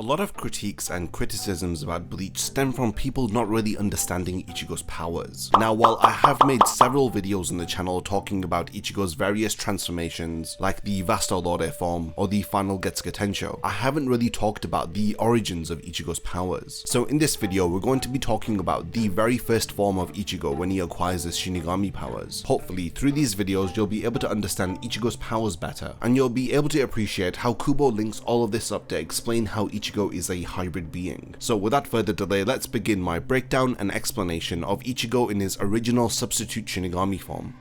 A lot of critiques and criticisms about Bleach stem from people not really understanding Ichigo's powers. Now, while I have made several videos on the channel talking about Ichigo's various transformations, like the Vastolore form or the final Getsuga Tensho, I haven't really talked about the origins of Ichigo's powers. So in this video, we're going to be talking about the very first form of Ichigo when he acquires his Shinigami powers. Hopefully, through these videos, you'll be able to understand Ichigo's powers better, and you'll be able to appreciate how Kubo links all of this up to explain how Ichigo is a hybrid being. So without further delay, let's begin my breakdown and explanation of Ichigo in his original substitute Shinigami form.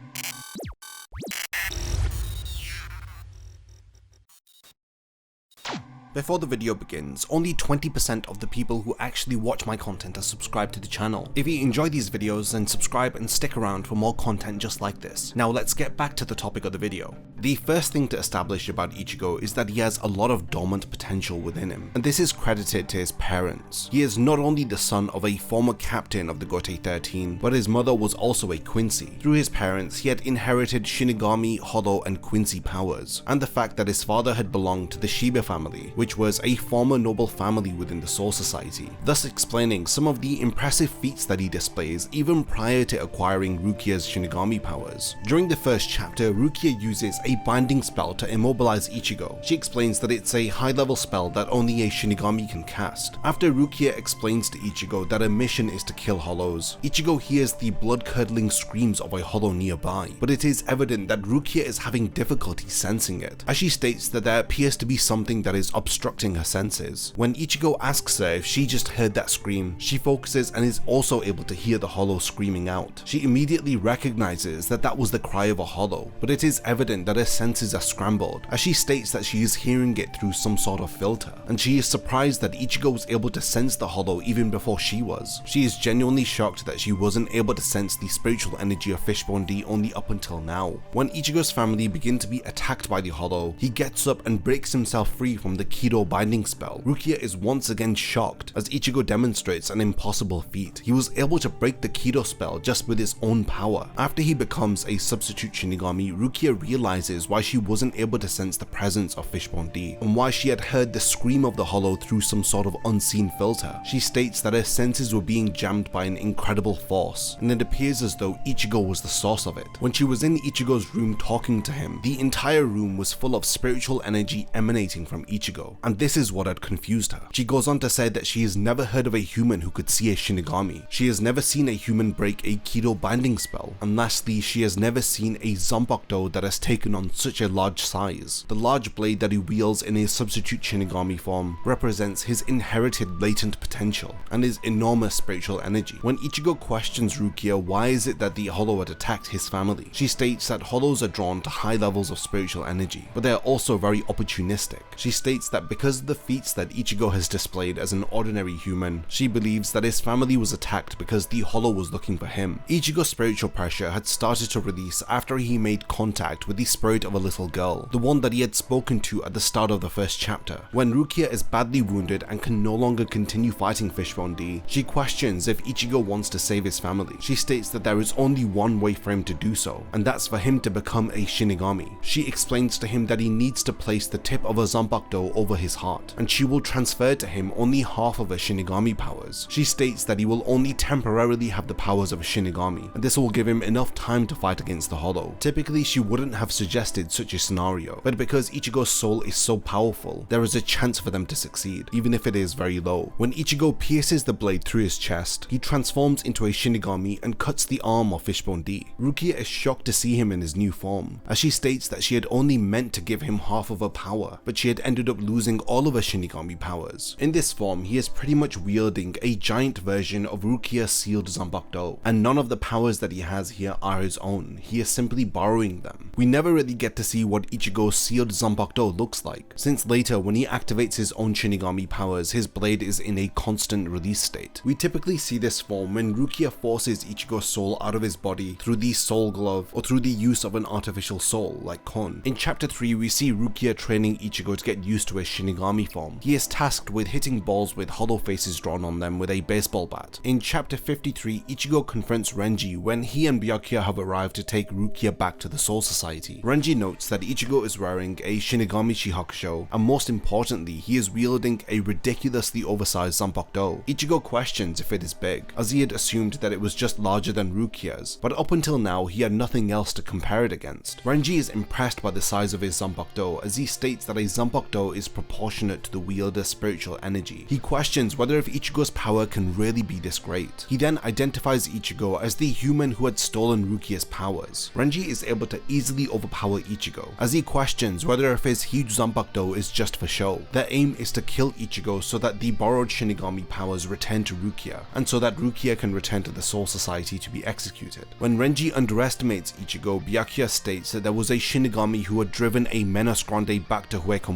Before the video begins, only 20% of the people who actually watch my content are subscribed to the channel. If you enjoy these videos, then subscribe and stick around for more content just like this. Now let's get back to the topic of the video. The first thing to establish about Ichigo is that he has a lot of dormant potential within him, and this is credited to his parents. He is not only the son of a former captain of the Gotei 13, but his mother was also a Quincy. Through his parents, he had inherited Shinigami, Hollow, and Quincy powers, and the fact that his father had belonged to the Shiba family, which was a former noble family within the Soul Society, thus explaining some of the impressive feats that he displays even prior to acquiring Rukia's Shinigami powers. During the first chapter, Rukia uses a binding spell to immobilize Ichigo. She explains that it's a high-level spell that only a Shinigami can cast. After Rukia explains to Ichigo that her mission is to kill Hollows, Ichigo hears the blood-curdling screams of a Hollow nearby, but it is evident that Rukia is having difficulty sensing it, as she states that there appears to be something that is obstructing her senses. When Ichigo asks her if she just heard that scream, she focuses and is also able to hear the Hollow screaming out. She immediately recognizes that that was the cry of a Hollow, but it is evident that her senses are scrambled, as she states that she is hearing it through some sort of filter, and she is surprised that Ichigo was able to sense the Hollow even before she was. She is genuinely shocked that she wasn't able to sense the spiritual energy of Fishbone D only up until now. When Ichigo's family begin to be attacked by the Hollow, he gets up and breaks himself free from the Kido binding spell. Rukia is once again shocked as Ichigo demonstrates an impossible feat. He was able to break the Kido spell just with his own power. After he becomes a substitute Shinigami, Rukia realizes why she wasn't able to sense the presence of Fishbone D, and why she had heard the scream of the Hollow through some sort of unseen filter. She states that her senses were being jammed by an incredible force, and it appears as though Ichigo was the source of it. When she was in Ichigo's room talking to him, the entire room was full of spiritual energy emanating from Ichigo, and this is what had confused her. She goes on to say that she has never heard of a human who could see a Shinigami. She has never seen a human break a Kido binding spell, and lastly, she has never seen a Zanpakuto that has taken on such a large size. The large blade that he wields in his substitute Shinigami form represents his inherited latent potential and his enormous spiritual energy. When Ichigo questions Rukia why is it that the Hollow had attacked his family, she states that Hollows are drawn to high levels of spiritual energy, but they are also very opportunistic. She states that because of the feats that Ichigo has displayed as an ordinary human, she believes that his family was attacked because the Hollow was looking for him. Ichigo's spiritual pressure had started to release after he made contact with the spirit of a little girl, the one that he had spoken to at the start of the first chapter. When Rukia is badly wounded and can no longer continue fighting Fishbone D, she questions if Ichigo wants to save his family. She states that there is only one way for him to do so, and that's for him to become a Shinigami. She explains to him that he needs to place the tip of a Zanpakuto over his heart, and she will transfer to him only half of her Shinigami powers. She states that he will only temporarily have the powers of a Shinigami, and this will give him enough time to fight against the Hollow. Typically, she wouldn't have suggested such a scenario, but because Ichigo's soul is so powerful, there is a chance for them to succeed, even if it is very low. When Ichigo pierces the blade through his chest, he transforms into a Shinigami and cuts the arm of Fishbone D. Rukia is shocked to see him in his new form, as she states that she had only meant to give him half of her power, but she had ended up losing all of her Shinigami powers. In this form, he is pretty much wielding a giant version of Rukia's sealed Zanpakuto, and none of the powers that he has here are his own. He is simply borrowing them. We never really get to see what Ichigo's sealed Zanpakuto looks like, since later when he activates his own Shinigami powers, his blade is in a constant release state. We typically see this form when Rukia forces Ichigo's soul out of his body through the soul glove or through the use of an artificial soul like Kon. In chapter 3, we see Rukia training Ichigo to get used to his Shinigami form, he is tasked with hitting balls with hollow faces drawn on them with a baseball bat. In chapter 53, Ichigo confronts Renji when he and Byakuya have arrived to take Rukia back to the Soul Society. Renji notes that Ichigo is wearing a Shinigami Shihakusho, and most importantly, he is wielding a ridiculously oversized Zanpakuto. Ichigo questions if it is big, as he had assumed that it was just larger than Rukia's, but up until now he had nothing else to compare it against. Renji is impressed by the size of his Zanpakuto, as he states that a Zanpakuto is proportionate to the wielder's spiritual energy. He questions whether if Ichigo's power can really be this great. He then identifies Ichigo as the human who had stolen Rukia's powers. Renji is able to easily overpower Ichigo, as he questions whether if his huge Zanpakuto is just for show. Their aim is to kill Ichigo so that the borrowed Shinigami powers return to Rukia, and so that Rukia can return to the Soul Society to be executed. When Renji underestimates Ichigo, Byakuya states that there was a Shinigami who had driven a Menos Grande back to Hueco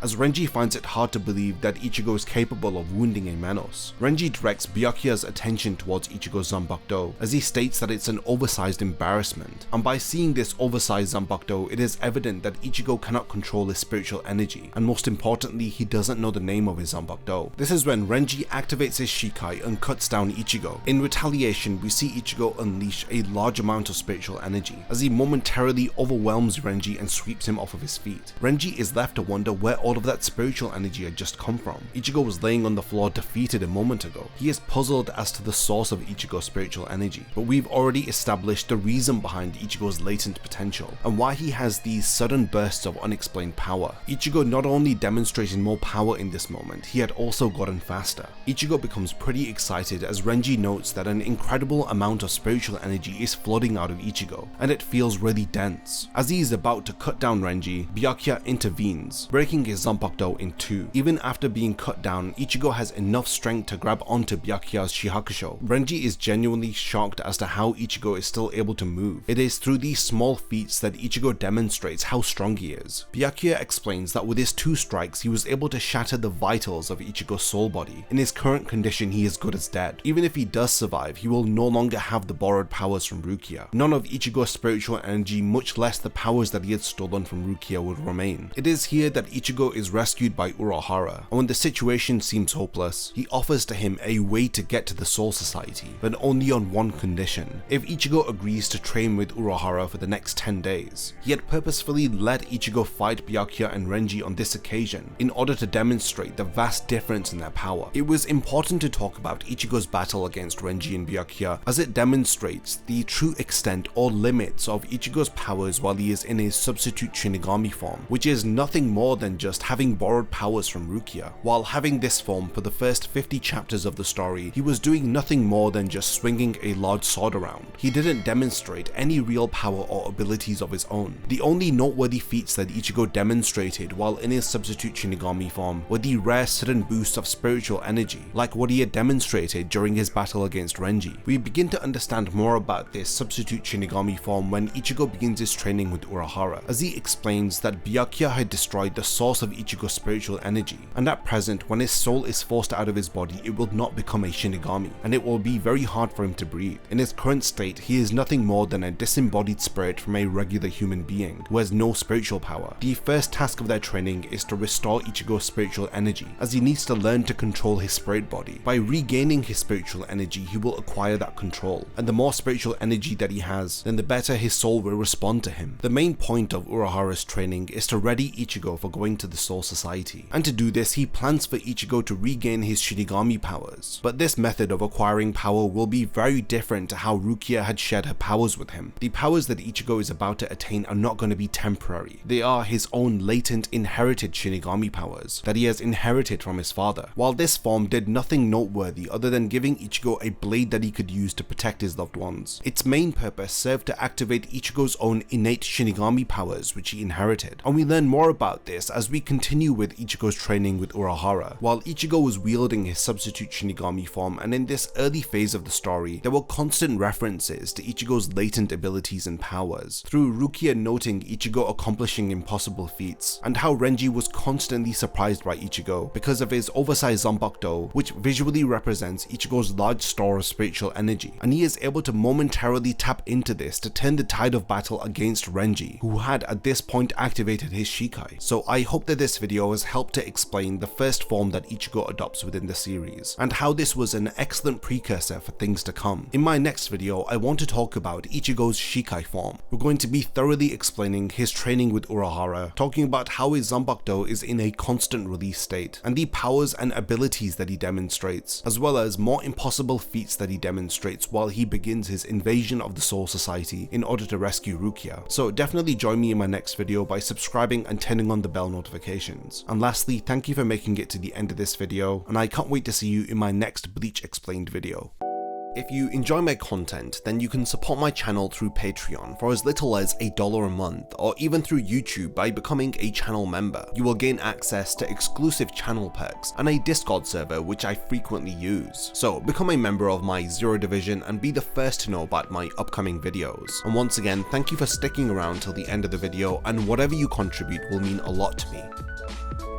as Renji finds it hard to believe that Ichigo is capable of wounding a Menos. Renji directs Byakuya's attention towards Ichigo's Zanpakuto, as he states that it's an oversized embarrassment, and by seeing this oversized Zanpakuto, it is evident that Ichigo cannot control his spiritual energy, and most importantly, he doesn't know the name of his Zanpakuto. This is when Renji activates his Shikai and cuts down Ichigo. In retaliation, we see Ichigo unleash a large amount of spiritual energy, as he momentarily overwhelms Renji and sweeps him off of his feet. Renji is left to wonder where all of that spiritual energy had just come from. Ichigo was laying on the floor defeated a moment ago. He is puzzled as to the source of Ichigo's spiritual energy, but we've already established the reason behind Ichigo's latent potential, and why he has these sudden bursts of unexplained power. Ichigo not only demonstrated more power in this moment, he had also gotten faster. Ichigo becomes pretty excited as Renji notes that an incredible amount of spiritual energy is flooding out of Ichigo, and it feels really dense. As he is about to cut down Renji, Byakuya intervenes, breaking his Zanpakuto in two. Even after being cut down, Ichigo has enough strength to grab onto Byakuya's Shihakusho. Renji is genuinely shocked as to how Ichigo is still able to move. It is through these small feats that Ichigo demonstrates how strong he is. Byakuya explains that with his two strikes, he was able to shatter the vitals of Ichigo's soul body. In his current condition, he is good as dead. Even if he does survive, he will no longer have the borrowed powers from Rukia. None of Ichigo's spiritual energy, much less the powers that he had stolen from Rukia, would remain. It is here that Ichigo is rescued by Urahara, and when the situation seems hopeless, he offers to him a way to get to the Soul Society, but only on one condition: if Ichigo agrees to train with Urahara for the next 10 days. He had purposefully let Ichigo fight Byakuya and Renji on this occasion in order to demonstrate the vast difference in their power. It was important to talk about Ichigo's battle against Renji and Byakuya, as it demonstrates the true extent or limits of Ichigo's powers while he is in his substitute Shinigami form, which is nothing more than just having borrowed powers from Rukia. While having this form for the first 50 chapters of the story, he was doing nothing more than just swinging a large sword around. He didn't demonstrate any real power or abilities of his own. The only noteworthy feats that Ichigo demonstrated while in his substitute Shinigami form were the rare sudden boosts of spiritual energy, like what he had demonstrated during his battle against Renji. We begin to understand more about this substitute Shinigami form when Ichigo begins his training with Urahara, as he explains that Byakuya had destroyed the source of Ichigo's spiritual energy, and at present, when his soul is forced out of his body, it will not become a Shinigami, and it will be very hard for him to breathe. In his current state, he is nothing more than a disembodied spirit from a regular human being who has no spiritual power. The first task of their training is to restore Ichigo's spiritual energy, as he needs to learn to control his spirit body. By regaining his spiritual energy, he will acquire that control, and the more spiritual energy that he has, then the better his soul will respond to him. The main point of Urahara's training is to ready Ichigo for going to the Soul Society, and to do this, he plans for Ichigo to regain his Shinigami powers. But this method of acquiring power will be very different to how Rukia had shared her powers with him. The powers that Ichigo is about to attain are not going to be temporary. They are his own latent inherited Shinigami powers that he has inherited from his father. While this form did nothing noteworthy other than giving Ichigo a blade that he could use to protect his loved ones, its main purpose served to activate Ichigo's own innate Shinigami powers which he inherited. And we learn more about this as we continue with Ichigo's training with Urahara. While Ichigo was wielding his substitute Shinigami form, and in this early phase of the story, there were constant references to Ichigo's latent abilities and powers, through Rukia noting Ichigo accomplishing impossible feats, and how Renji was constantly surprised by Ichigo because of his oversized Zanpakuto, which visually represents Ichigo's large store of spiritual energy, and he is able to momentarily tap into this to turn the tide of battle against Renji, who had at this point activated his Shikai. So I hope that this video has helped to explain the first form that Ichigo adopts within the series, and how this was an excellent precursor for things to come. In my next video, I want to talk about Ichigo's Shikai form. We're going to be thoroughly explaining his training with Urahara, talking about how his Zanbakudo is in a constant release state, and the powers and abilities that he demonstrates, as well as more impossible feats that he demonstrates while he begins his invasion of the Soul Society in order to rescue Rukia. So definitely join me in my next video by subscribing and turning on the bell notifications. And lastly, thank you for making it to the end of this video, and I can't wait to see you in my next Bleach explained video. If you enjoy my content, then you can support my channel through Patreon for as little as $1 a month, or even through YouTube by becoming a channel member. You will gain access to exclusive channel perks and a Discord server which I frequently use. So become a member of my Zero Division and be the first to know about my upcoming videos. And once again, thank you for sticking around till the end of the video, and whatever you contribute will mean a lot to me.